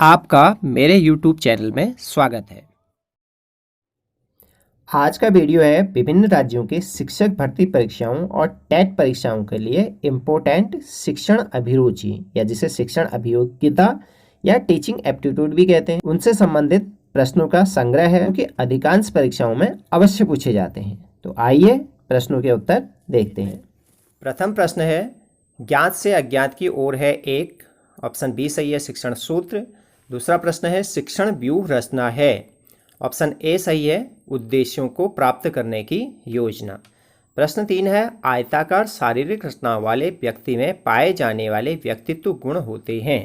आपका मेरे YouTube channel में स्वागत है। आज का वीडियो है विभिन्न राज्यों के शिक्षक भर्ती परीक्षाओं और टेट परीक्षाओं के लिए इम्पोर्टेंट शिक्षण अभिरुचि या जिसे शिक्षण अभियोग्यता या टीचिंग एप्टीट्यूड भी कहते हैं, उनसे संबंधित प्रश्नों का संग्रह है, क्योंकि अधिकांश परीक्षाओं में अवश्य पूछे जाते हैं। तो आइए प्रश्नों के उत्तर देखते हैं। प्रथम प्रश्न है, ज्ञात से अज्ञात की ओर है एक। ऑप्शन बी सही है, शिक्षण सूत्र। दूसरा प्रश्न है, शिक्षण व्यूह रचना है। ऑप्शन ए सही है, उद्देश्यों को प्राप्त करने की योजना। प्रश्न 3 है, आयताकार शारीरिक रचना वाले व्यक्ति में पाए जाने वाले व्यक्तित्व गुण होते हैं।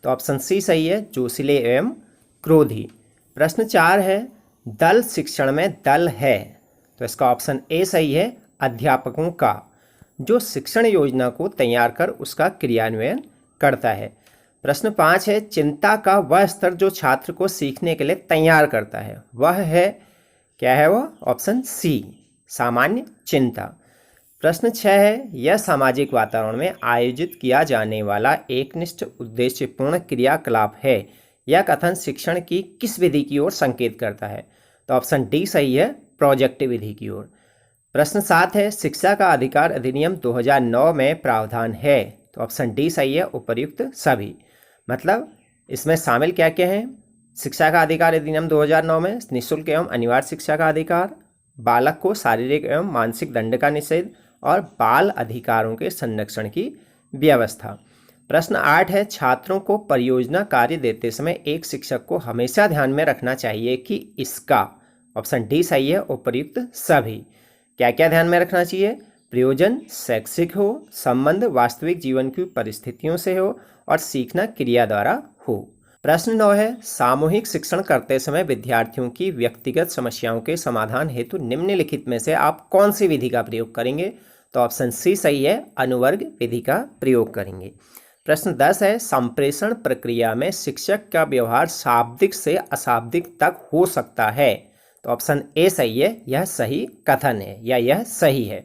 तो ऑप्शन सी सही है, जोशीले एवं क्रोधी। प्रश्न 4 है, दल शिक्षण में दल है। तो इसका ऑप्शन ए सही है, अध्यापकों का, जो शिक्षण योजना को तैयार कर उसका क्रियान्वयन करता है। प्रश्न 5 है, चिंता का वह स्तर जो छात्र को सीखने के लिए तैयार करता है, वह है, क्या है वह? ऑप्शन सी, सामान्य चिंता। प्रश्न 6 है, यह सामाजिक वातावरण में आयोजित किया जाने वाला एकनिष्ठ उद्देश्यपूर्ण क्रियाकलाप है। यह कथन शिक्षण की किस विधि की ओर संकेत करता है? तो ऑप्शन डी सही है, प्रोजेक्ट विधि की ओर। प्रश्न 7 है, शिक्षा का अधिकार अधिनियम 2009 में प्रावधान है। तो ऑप्शन डी सही है, उपर्युक्त सभी। मतलब इसमें शामिल क्या क्या हैं? शिक्षा का अधिकार अधिनियम 2009 में निःशुल्क एवं अनिवार्य शिक्षा का अधिकार, बालक को शारीरिक एवं मानसिक दंड का निषेध और बाल अधिकारों के संरक्षण की व्यवस्था। प्रश्न 8 है, छात्रों को परियोजना कार्य देते समय एक शिक्षक को हमेशा ध्यान में रखना चाहिए कि इसका, ऑप्शन डी सही है, उपर्युक्त सभी। क्या क्या ध्यान में रखना चाहिए? प्रयोजन शैक्षिक हो, संबंध वास्तविक जीवन की परिस्थितियों से हो और सीखना क्रिया द्वारा हो। प्रश्न 9 है, सामूहिक शिक्षण करते समय विद्यार्थियों की व्यक्तिगत समस्याओं के समाधान हेतु निम्नलिखित में से आप कौन सी विधि का प्रयोग करेंगे? तो ऑप्शन सी सही है, अनुवर्ग विधि का प्रयोग करेंगे। प्रश्न 10 है, संप्रेषण प्रक्रिया में शिक्षक का व्यवहार शाब्दिक से अशाब्दिक तक हो सकता है। तो ऑप्शन ए सही है, यह सही कथन है या यह सही है।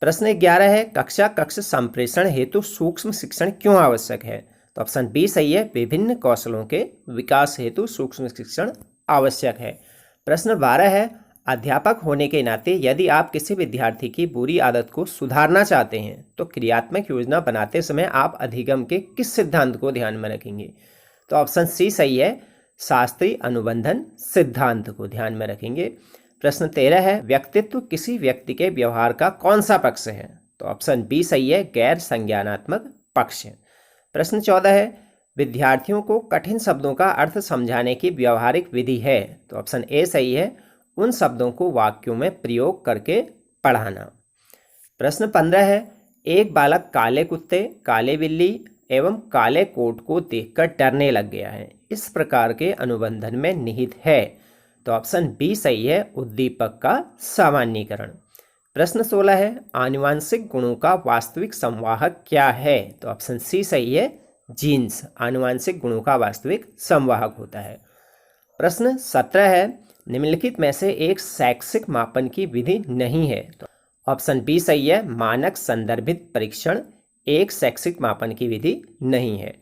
प्रश्न 11 है, कक्षा कक्ष संप्रेषण हेतु सूक्ष्म शिक्षण क्यों आवश्यक है? तो ऑप्शन बी सही है, विभिन्न कौशलों के विकास हेतु सूक्ष्म शिक्षण आवश्यक है। प्रश्न 12 है, अध्यापक होने के नाते यदि आप किसी विद्यार्थी की बुरी आदत को सुधारना चाहते हैं तो क्रियात्मक योजना बनाते समय आप अधिगम के किस सिद्धांत को ध्यान में रखेंगे? तो ऑप्शन सी सही है, शास्त्रीय अनुबंधन सिद्धांत को ध्यान में रखेंगे। प्रश्न 13 है, व्यक्तित्व किसी व्यक्ति के व्यवहार का कौन सा पक्ष है? तो ऑप्शन बी सही है, गैर संज्ञानात्मक पक्ष। प्रश्न 14 है, विद्यार्थियों को कठिन शब्दों का अर्थ समझाने की व्यवहारिक विधि है। तो ऑप्शन ए सही है, उन शब्दों को वाक्यों में प्रयोग करके पढ़ाना। प्रश्न 15 है, एक बालक काले कुत्ते, काले बिल्ली एवं काले कोट को देखकर डरने लग गया है, इस प्रकार के अनुबंधन में निहित है। तो ऑप्शन बी सही है, उद्दीपक का सामान्यीकरण। प्रश्न 16 है, आनुवांशिक गुणों का वास्तविक संवाहक क्या है? तो ऑप्शन सी सही है, जीन्स आनुवांशिक गुणों का वास्तविक संवाहक होता है। प्रश्न 17 है, निम्नलिखित में से एक शैक्षिक मापन की विधि नहीं है। तो ऑप्शन बी सही है, मानक संदर्भित परीक्षण एक शैक्षिक मापन की विधि नहीं है।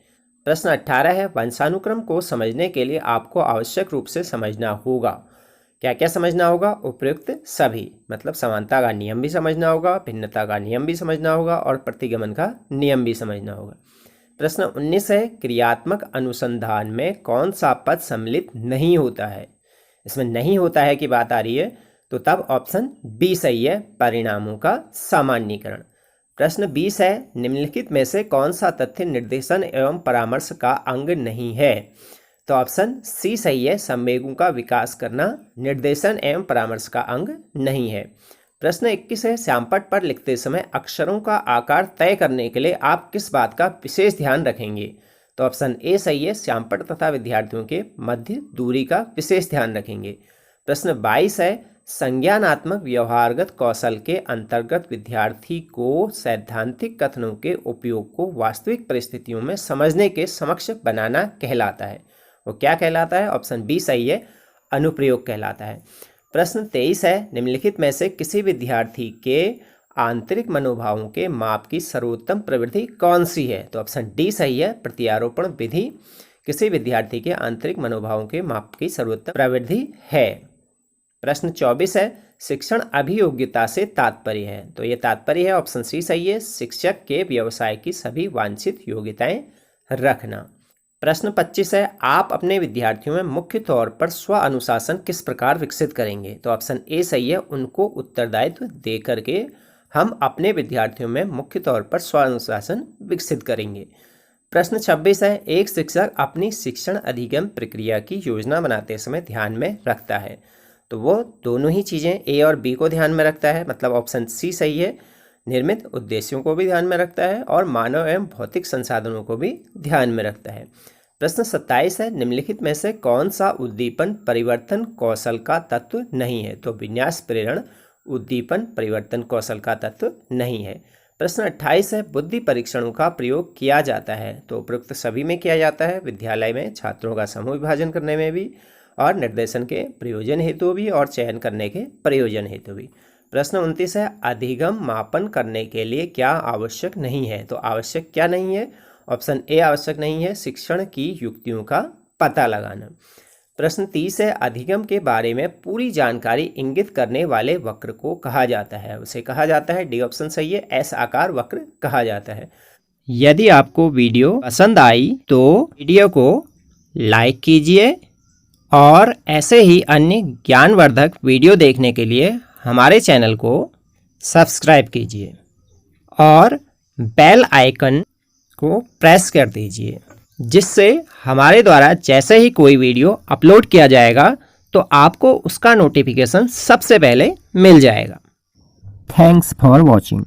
प्रश्न 18 है, वंशानुक्रम को समझने के लिए आपको आवश्यक रूप से समझना होगा। क्या क्या समझना होगा? उपयुक्त सभी, मतलब समानता का नियम भी समझना होगा, भिन्नता का नियम भी समझना होगा और प्रतिगमन का नियम भी समझना होगा। प्रश्न 19 है, क्रियात्मक अनुसंधान में कौन सा पद सम्मिलित नहीं होता है? इसमें नहीं होता है की बात आ रही है, तो तब ऑप्शन बी सही है, परिणामों का सामान्यीकरण। प्रश्न 20 है, निम्नलिखित में से कौन सा तथ्य निर्देशन एवं परामर्श का अंग नहीं है? तो ऑप्शन सी सही है, संवेगों का विकास करना निर्देशन एवं परामर्श का अंग नहीं है। प्रश्न 21 है, श्यामपट्ट पर लिखते समय अक्षरों का आकार तय करने के लिए आप किस बात का विशेष ध्यान रखेंगे? तो ऑप्शन ए सही है, श्यामपट्ट तथा विद्यार्थियों के मध्य दूरी का विशेष ध्यान रखेंगे। प्रश्न 22 है, संज्ञानात्मक व्यवहारगत कौशल के अंतर्गत विद्यार्थी को सैद्धांतिक कथनों के उपयोग को वास्तविक परिस्थितियों में समझने के समक्ष बनाना कहलाता है। वो क्या कहलाता है? ऑप्शन बी सही है, अनुप्रयोग कहलाता है। प्रश्न 23 है, निम्नलिखित में से किसी विद्यार्थी के आंतरिक मनोभावों के माप की सर्वोत्तम प्रवृत्ति कौन सी है? तो ऑप्शन डी सही है, प्रत्यारोपण विधि। किसी विद्यार्थी के आंतरिक मनोभावों के माप की सर्वोत्तम प्रविधि है। प्रश्न 24 है, शिक्षण अभियोग्यता से तात्पर्य है। तो ये तात्पर्य है ऑप्शन सी सही है, शिक्षक के व्यवसाय की सभी वांछित योग्यताएं रखना। प्रश्न 25 है, आप अपने विद्यार्थियों में मुख्य तौर पर स्व अनुशासन किस प्रकार विकसित करेंगे। तो ऑप्शन ए सही है, उनको उत्तरदायित्व दे करके हम अपने विद्यार्थियों में मुख्य तौर पर स्व अनुशासन विकसित करेंगे। प्रश्न 26 है, एक शिक्षक अपनी शिक्षण अधिगम प्रक्रिया की योजना बनाते समय ध्यान में रखता है। तो वो दोनों ही चीज़ें ए और बी को ध्यान में रखता है, मतलब ऑप्शन सी सही है, निर्मित उद्देश्यों को भी ध्यान में रखता है और मानव एवं भौतिक संसाधनों को भी ध्यान में रखता है। प्रश्न 27 है, निम्नलिखित में से कौन सा उद्दीपन परिवर्तन कौशल का तत्व नहीं है। तो विन्यास प्रेरण उद्दीपन परिवर्तन कौशल का तत्व नहीं है। प्रश्न 28 है, बुद्धि परीक्षणों का प्रयोग किया जाता है। तो उपरोक्त सभी में किया जाता है, विद्यालय में छात्रों का समूह विभाजन करने में भी और निर्देशन के प्रयोजन हेतु भी और चयन करने के प्रयोजन हेतु भी। प्रश्न 29 है, अधिगम मापन करने के लिए क्या आवश्यक नहीं है। तो आवश्यक क्या नहीं है, ऑप्शन ए आवश्यक नहीं है, शिक्षण की युक्तियों का पता लगाना। प्रश्न 30 है, अधिगम के बारे में पूरी जानकारी इंगित करने वाले वक्र को कहा जाता है। उसे कहा जाता है, डी ऑप्शन सही है, एस आकार वक्र कहा जाता है। यदि आपको वीडियो पसंद आई तो वीडियो को लाइक कीजिए और ऐसे ही अन्य ज्ञानवर्धक वीडियो देखने के लिए हमारे चैनल को सब्सक्राइब कीजिए और बेल आइकन को प्रेस कर दीजिए, जिससे हमारे द्वारा जैसे ही कोई वीडियो अपलोड किया जाएगा तो आपको उसका नोटिफिकेशन सबसे पहले मिल जाएगा। Thanks for watching.